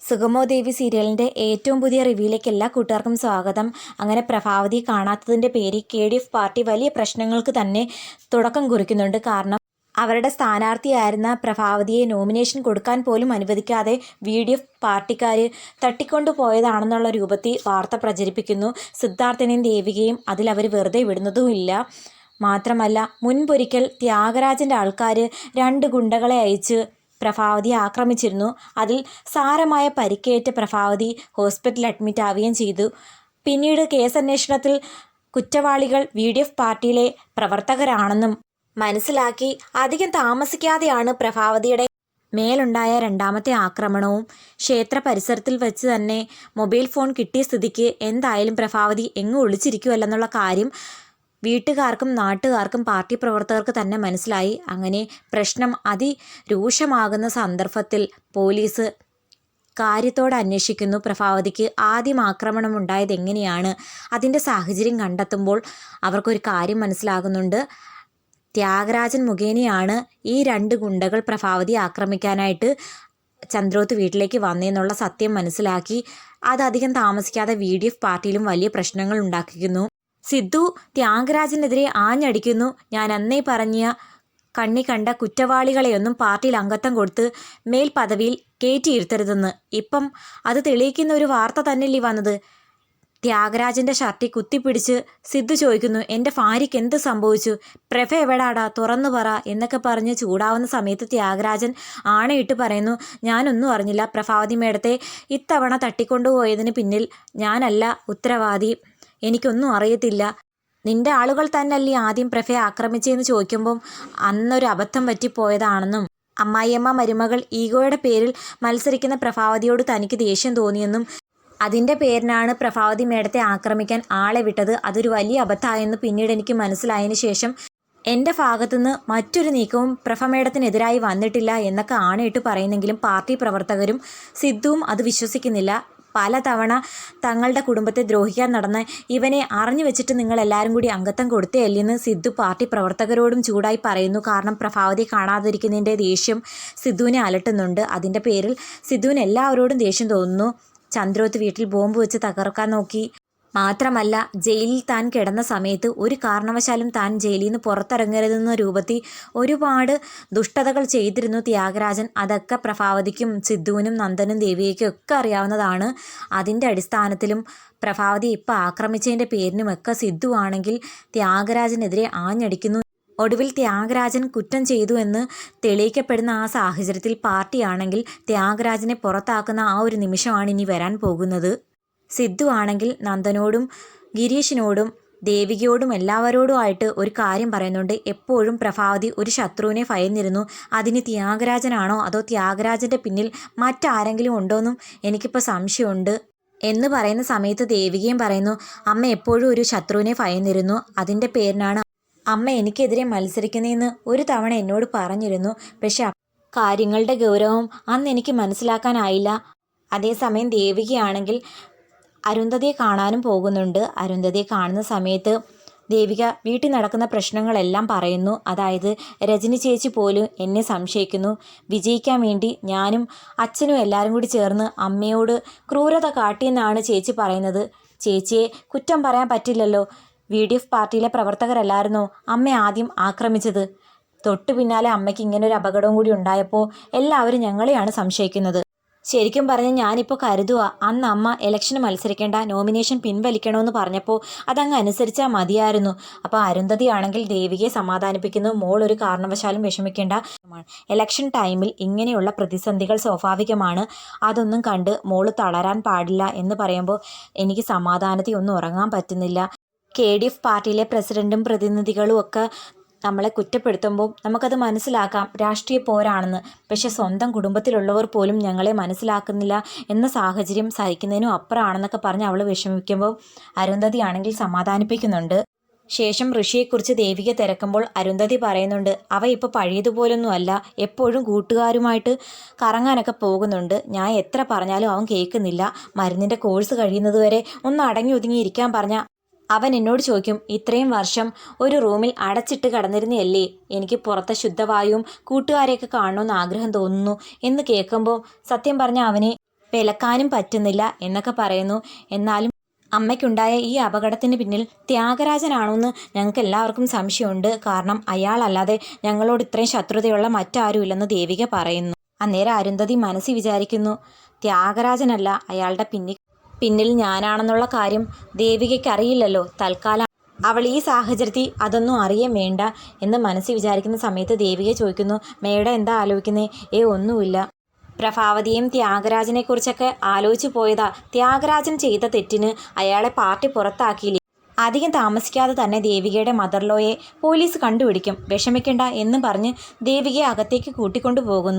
സുഗമോ ദേവി സീരിയലിൻ്റെ ഏറ്റവും പുതിയ റിവ്യൂയിലേക്ക് എല്ലാ കൂട്ടുകാർക്കും സ്വാഗതം. അങ്ങനെ പ്രഭാവതി കാണാത്തതിൻ്റെ പേരിൽ KDF പാർട്ടി വലിയ പ്രശ്നങ്ങൾക്ക് തന്നെ തുടക്കം കുറിക്കുന്നുണ്ട്. കാരണം അവരുടെ സ്ഥാനാർത്ഥിയായിരുന്ന പ്രഭാവതിയെ നോമിനേഷൻ കൊടുക്കാൻ പോലും അനുവദിക്കാതെ VDF പാർട്ടിക്കാർ തട്ടിക്കൊണ്ടുപോയതാണെന്നുള്ള രൂപത്തിൽ വാർത്ത പ്രചരിപ്പിക്കുന്നു. സിദ്ധാർത്ഥനെയും ദേവികയും അതിലവർ വെറുതെ വിടുന്നതുമില്ല. മാത്രമല്ല, മുൻപൊരിക്കൽ ത്യാഗരാജൻ്റെ ആൾക്കാർ 2 ഗുണ്ടകളെ അയച്ച് പ്രഭാവതിയെ ആക്രമിച്ചിരുന്നു. അതിൽ സാരമായ പരിക്കേറ്റ പ്രഭാവതി ഹോസ്പിറ്റലിൽ അഡ്മിറ്റ് ആവുകയും ചെയ്തു. പിന്നീട് കേസന്വേഷണത്തിൽ കുറ്റവാളികൾ VDF പാർട്ടിയിലെ പ്രവർത്തകരാണെന്നും മനസ്സിലാക്കി അധികം താമസിക്കാതെയാണ് പ്രഭാവതിയുടെ മേലുണ്ടായ 2ാമത്തെ ആക്രമണവും. ക്ഷേത്ര പരിസരത്തിൽ വെച്ച് തന്നെ മൊബൈൽ ഫോൺ കിട്ടിയ സ്ഥിതിക്ക് എന്തായാലും പ്രഭാവതി എങ്ങും ഒളിച്ചിരിക്കുമല്ലെന്നുള്ള കാര്യം വീട്ടുകാർക്കും നാട്ടുകാർക്കും പാർട്ടി പ്രവർത്തകർക്ക് തന്നെ മനസ്സിലായി. അങ്ങനെ പ്രശ്നം അതിരൂക്ഷമാകുന്ന സന്ദർഭത്തിൽ പോലീസ് കാര്യത്തോടെ അന്വേഷിക്കുന്നു. പ്രഭാവതിക്ക് ആദ്യം ആക്രമണം ഉണ്ടായത് എങ്ങനെയാണ്, അതിൻ്റെ സാഹചര്യം കണ്ടെത്തുമ്പോൾ അവർക്കൊരു കാര്യം മനസ്സിലാകുന്നുണ്ട്. ത്യാഗരാജൻ മുഖേനയാണ് ഈ 2 ഗുണ്ടകൾ പ്രഭാവതിയെ ആക്രമിക്കാനായിട്ട് ചന്ദ്രോത്ത് വീട്ടിലേക്ക് വന്നതെന്നുള്ള സത്യം മനസ്സിലാക്കി അതധികം താമസിക്കാതെ VDF പാർട്ടിയിലും വലിയ പ്രശ്നങ്ങൾ ഉണ്ടാക്കിക്കുന്നു. സിദ്ധു ത്യാഗരാജനെതിരെ ആഞ്ഞടിക്കുന്നു. ഞാൻ അന്നേ പറഞ്ഞ കണ്ണി കണ്ട കുറ്റവാളികളെയൊന്നും പാർട്ടിയിൽ അംഗത്വം കൊടുത്ത് മേൽ പദവിയിൽ കയറ്റിയിരുത്തരുതെന്ന്. ഇപ്പം അത് തെളിയിക്കുന്ന ഒരു വാർത്ത തന്നെയല്ലേ വന്നത്. ത്യാഗരാജൻ്റെ ഷർട്ടിൽ കുത്തിപ്പിടിച്ച് സിദ്ധു ചോദിക്കുന്നു, എൻ്റെ ഭാര്യയ്ക്ക് എന്ത് സംഭവിച്ചു, പ്രഭ എവിടാടാ, തുറന്നു പറ എന്നൊക്കെ പറഞ്ഞ് ചൂടാവുന്ന സമയത്ത് ത്യാഗരാജൻ ആണയിട്ട് പറയുന്നു, ഞാനൊന്നും അറിഞ്ഞില്ല. പ്രഭാവതി മേഡത്തെ ഇത്തവണ തട്ടിക്കൊണ്ടുപോയതിന് പിന്നിൽ ഞാനല്ല ഉത്തരവാദി, എനിക്കൊന്നും അറിയത്തില്ല. നിന്റെ ആളുകൾ തന്നെയല്ലേ ആദ്യം പ്രഭയെ ആക്രമിച്ചതെന്ന് ചോദിക്കുമ്പം അന്നൊരു അബദ്ധം പറ്റിപ്പോയതാണെന്നും അമ്മായിയമ്മ മരുമകൾ ഈഗോയുടെ പേരിൽ മത്സരിക്കുന്ന പ്രഭാവതിയോട് തനിക്ക് ദേഷ്യം തോന്നിയെന്നും അതിൻ്റെ പേരിനാണ് പ്രഭാവതി മേഡത്തെ ആക്രമിക്കാൻ ആളെ വിട്ടത്, അതൊരു വലിയ അബദ്ധമായെന്ന് പിന്നീട് എനിക്ക് മനസ്സിലായതിന് ശേഷം എൻ്റെ ഭാഗത്തുനിന്ന് മറ്റൊരു നീക്കവും പ്രഭ മേഡത്തിനെതിരായി വന്നിട്ടില്ല എന്നൊക്കെ ആണയിട്ട് പറയുന്നെങ്കിലും പാർട്ടി പ്രവർത്തകരും സിദ്ധുവും അത് വിശ്വസിക്കുന്നില്ല. പലതവണ തങ്ങളുടെ കുടുംബത്തെ ദ്രോഹിക്കാൻ നടന്ന ഇവനെ അറിഞ്ഞു വെച്ചിട്ട് നിങ്ങളെല്ലാവരും കൂടി അംഗത്വം കൊടുത്തേല്ലെന്ന് സിദ്ധു പാർട്ടി പ്രവർത്തകരോടും ചൂടായി പറയുന്നു. കാരണം പ്രഭാവതി കാണാതിരിക്കുന്നതിൻ്റെ ദേഷ്യം സിദ്ധുവിനെ അലട്ടുന്നുണ്ട്. അതിൻ്റെ പേരിൽ സിദ്ധുവിന് എല്ലാവരോടും ദേഷ്യം തോന്നുന്നു. ചന്ദ്രോത്ത് വീട്ടിൽ ബോംബ് വെച്ച് തകർക്കാൻ നോക്കി. മാത്രമല്ല, ജയിലിൽ താൻ കിടന്ന സമയത്ത് ഒരു കാരണവശാലും താൻ ജയിലിൽ നിന്ന് പുറത്തിറങ്ങരുതെന്ന രൂപത്തിൽ ഒരുപാട് ദുഷ്ടതകൾ ചെയ്തിരുന്നു ത്യാഗരാജൻ. അതൊക്കെ പ്രഭാവതിക്കും സിദ്ധുവിനും നന്ദനും ദേവികയ്ക്കും ഒക്കെ അറിയാവുന്നതാണ്. അതിൻ്റെ അടിസ്ഥാനത്തിലും പ്രഭാവതി ഇപ്പോൾ ആക്രമിച്ചതിൻ്റെ പേരിനുമൊക്കെ സിദ്ധു ആണെങ്കിൽ ത്യാഗരാജനെതിരെ ആഞ്ഞടിക്കുന്നു. ഒടുവിൽ ത്യാഗരാജൻ കുറ്റം ചെയ്തു എന്ന് തെളിയിക്കപ്പെടുന്ന ആ സാഹചര്യത്തിൽ പാർട്ടിയാണെങ്കിൽ ത്യാഗരാജനെ പുറത്താക്കുന്ന ആ ഒരു നിമിഷമാണ് ഇനി വരാൻ പോകുന്നത്. സിദ്ധു ആണെങ്കിൽ നന്ദനോടും ഗിരീഷിനോടും ദേവികയോടും എല്ലാവരോടുമായിട്ട് ഒരു കാര്യം പറയുന്നുണ്ട്. എപ്പോഴും പ്രഭാവതി ഒരു ശത്രുവിനെ ഭയന്നിരുന്നു, അതിന് ത്യാഗരാജനാണോ അതോ ത്യാഗരാജൻ്റെ പിന്നിൽ മറ്റാരെങ്കിലും ഉണ്ടോയെന്നും എനിക്കിപ്പോൾ സംശയമുണ്ട് എന്ന് പറയുന്ന സമയത്ത് ദേവികയും പറയുന്നു, അമ്മ എപ്പോഴും ഒരു ശത്രുവിനെ ഭയന്നിരുന്നു, അതിൻ്റെ പേരിനാണ് അമ്മ എനിക്കെതിരെ മത്സരിക്കുന്നതെന്ന് ഒരു തവണ എന്നോട് പറഞ്ഞിരുന്നു. പക്ഷെ കാര്യങ്ങളുടെ ഗൗരവം അന്ന് എനിക്ക് മനസ്സിലാക്കാനായില്ല. അതേസമയം ദേവികയാണെങ്കിൽ അരുന്ധതിയെ കാണാനും പോകുന്നുണ്ട്. അരുന്ധതിയെ കാണുന്ന സമയത്ത് ദേവിക വീട്ടിൽ നടക്കുന്ന പ്രശ്നങ്ങളെല്ലാം പറയുന്നു. അതായത് രജനി ചേച്ചി പോലും എന്നെ സംശയിക്കുന്നു, വിജയിക്കാൻ വേണ്ടി ഞാനും അച്ഛനും എല്ലാവരും കൂടി ചേർന്ന് അമ്മയോട് ക്രൂരത കാട്ടിയെന്നാണ് ചേച്ചി പറയുന്നത്. ചേച്ചിയെ കുറ്റം പറയാൻ പറ്റില്ലല്ലോ, VDF പാർട്ടിയിലെ പ്രവർത്തകരല്ലായിരുന്നോ അമ്മ ആദ്യം ആക്രമിച്ചത്. തൊട്ടു പിന്നാലെ അമ്മയ്ക്ക് ഇങ്ങനൊരു അപകടവും കൂടി ഉണ്ടായപ്പോൾ എല്ലാവരും ഞങ്ങളെയാണ് സംശയിക്കുന്നത്. ശരിക്കും പറഞ്ഞാൽ ഞാനിപ്പോൾ കരുതുക, അന്ന് അമ്മ ഇലക്ഷന് മത്സരിക്കേണ്ട, നോമിനേഷൻ പിൻവലിക്കണമെന്ന് പറഞ്ഞപ്പോൾ അതങ്ങ് അനുസരിച്ചാൽ മതിയായിരുന്നു. അപ്പോൾ അരുന്ധതി ആണെങ്കിൽ ദേവികയെ സമാധാനിപ്പിക്കുന്നു, മോൾ ഒരു കാരണവശാലും വിഷമിക്കേണ്ട, ഇലക്ഷൻ ടൈമിൽ ഇങ്ങനെയുള്ള പ്രതിസന്ധികൾ സ്വാഭാവികമാണ്, അതൊന്നും കണ്ട് മോൾ തളരാൻ പാടില്ല എന്ന് പറയുമ്പോൾ എനിക്ക് സമാധാനത്തിൽ ഒന്നും ഉറങ്ങാൻ പറ്റുന്നില്ല. KDF പാർട്ടിയിലെ പ്രസിഡന്റും പ്രതിനിധികളും ഒക്കെ നമ്മളെ കുറ്റപ്പെടുത്തുമ്പോൾ നമുക്കത് മനസ്സിലാക്കാം രാഷ്ട്രീയ പോരാണെന്ന്. പക്ഷെ സ്വന്തം കുടുംബത്തിലുള്ളവർ പോലും ഞങ്ങളെ മനസ്സിലാക്കുന്നില്ല എന്ന സാഹചര്യം സഹിക്കുന്നതിനും അപ്പുറമാണെന്നൊക്കെ പറഞ്ഞ് അവൾ വിഷമിക്കുമ്പോൾ അരുന്ധതി ആണെങ്കിൽ സമാധാനിപ്പിക്കുന്നുണ്ട്. ശേഷം ഋഷിയെക്കുറിച്ച് ദേവിക തിരക്കുമ്പോൾ അരുന്ധതി പറയുന്നുണ്ട്, അവ ഇപ്പോൾ പഴയതുപോലൊന്നും അല്ല, എപ്പോഴും കൂട്ടുകാരുമായിട്ട് കറങ്ങാനൊക്കെ പോകുന്നുണ്ട്. ഞാൻ എത്ര പറഞ്ഞാലും അവൻ കേൾക്കുന്നില്ല. മരുന്നിൻ്റെ കോഴ്സ് കഴിയുന്നതുവരെ ഒന്ന് അടങ്ങി ഒതുങ്ങിയിരിക്കാൻ പറഞ്ഞാൽ അവൻ എന്നോട് ചോദിക്കും, ഇത്രയും വർഷം ഒരു റൂമിൽ അടച്ചിട്ട് കിടന്നിരുന്നയല്ലേ, എനിക്ക് പുറത്തെ ശുദ്ധവായുവും കൂട്ടുകാരെയൊക്കെ കാണണമെന്ന് ആഗ്രഹം തോന്നുന്നു എന്ന് കേൾക്കുമ്പോൾ സത്യം പറഞ്ഞാൽ അവനെ വിലക്കാനും പറ്റുന്നില്ല എന്നൊക്കെ പറയുന്നു. എന്നാലും അമ്മയ്ക്കുണ്ടായ ഈ അപകടത്തിന് പിന്നിൽ ത്യാഗരാജനാണോന്ന് ഞങ്ങൾക്ക് എല്ലാവർക്കും സംശയമുണ്ട്. കാരണം അയാളല്ലാതെ ഞങ്ങളോട് ഇത്രയും ശത്രുതയുള്ള മറ്റാരുമില്ലെന്ന് ദേവിക പറയുന്നു. അന്നേരം അരുന്ധതി മനസ്സിൽ വിചാരിക്കുന്നു, ത്യാഗരാജനല്ല അയാളുടെ പിന്നിൽ ഞാനാണെന്നുള്ള കാര്യം ദേവികയ്ക്ക് അറിയില്ലല്ലോ. തൽക്കാലം അവൾ ഈ സാഹചര്യത്തിൽ അതൊന്നും അറിയാൻ വേണ്ട എന്ന് മനസ്സിൽ വിചാരിക്കുന്ന സമയത്ത് ദേവിക ചോദിക്കുന്നു, മേഡം എന്താ ആലോചിക്കുന്നേ? ഒന്നുമില്ല. പ്രഭാവതിയും ത്യാഗരാജനെക്കുറിച്ചൊക്കെ ആലോചിച്ചു പോയതാ. ത്യാഗരാജൻ ചെയ്ത തെറ്റിന് അയാളെ പാർട്ടി പുറത്താക്കിയില്ലേ? അധികം താമസിക്കാതെ തന്നെ ദേവികയുടെ മദർലോയെ പോലീസ് കണ്ടുപിടിക്കും. വിഷമിക്കണ്ട എന്നും പറഞ്ഞ് ദേവികയെ അകത്തേക്ക് കൂട്ടിക്കൊണ്ടു പോകുന്നു.